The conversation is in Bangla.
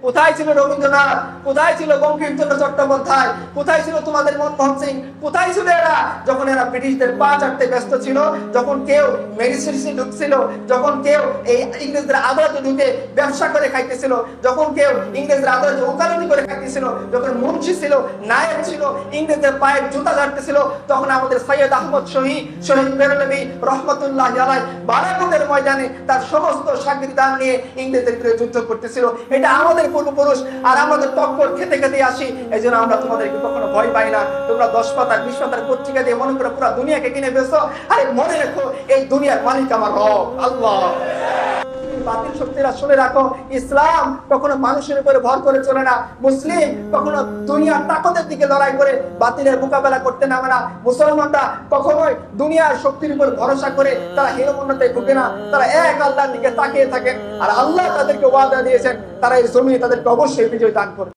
কোথায় ছিল রবীন্দ্রনাথ, কোথায় ছিল বঙ্কিমচন্দ্র চট্টোপাধ্যায়, কোথায় ছিল তোমাদের মনমোহন সিং, কোথায় ছিল এরা যখন এরা ব্রিটিশদের পা চাটতে ব্যস্ত ছিল, যখন কেউ ম্যাজিস্ট্রেসি ঢুকছিল, যখন কেউ এই ইংরেজদের আদালতে ঢুকে ব্যবসা করে খাইতেছিল, যখন কেউ ইংরেজদের আদালতে ওকালতি করে খাইতেছিল, যখন মুন্সি ছিল, নায়েব ছিল, ইংরেজদের পায়ের জুতা ঝাড়তেছিল, তখন আমাদের সৈয়দ আহমদ শহীদ বেরলভী রহমতুল্লাহ আলাইহি বারাকতের ময়দানে তার সমস্ত সাগরিদান নিয়ে ইংরেজদের বিরুদ্ধে যুদ্ধ করতেছিল। এটা আমাদের পূর্বপুরুষ, আর আমাদের টক্কর খেতে খেতে আসি। এই জন্য আমরা তোমাদেরকে কখনো ভয় পাই না। তোমরা 10 পাতার 20 পাতার পত্রিকা দিয়ে মনে করে পুরো দুনিয়াকে কিনে বেচো। আরে মনে রেখো, এই দুনিয়ার মালিক আমার রব আল্লাহ। বাতিল শক্তিরা শুনে রাখো, ইসলাম কখনো মানুষের উপরে ভর করে চলে না। মুসলিম কখনো দুনিয়ার তাকতের দিকে লড়াই করে বাতিলের মোকাবেলা করতে নামে না। মুসলমানরা কখনোই দুনিয়ার শক্তির উপর ভরসা করে তারা হীনমন্যতায় ভুগে না। তারা এক আল্লাহর দিকে তাকিয়ে থাকেন, আর আল্লাহ তাদেরকে ওয়াদা দিয়েছেন তারা এই জমিনে তাদেরকে অবশ্যই বিজয় দান করবে।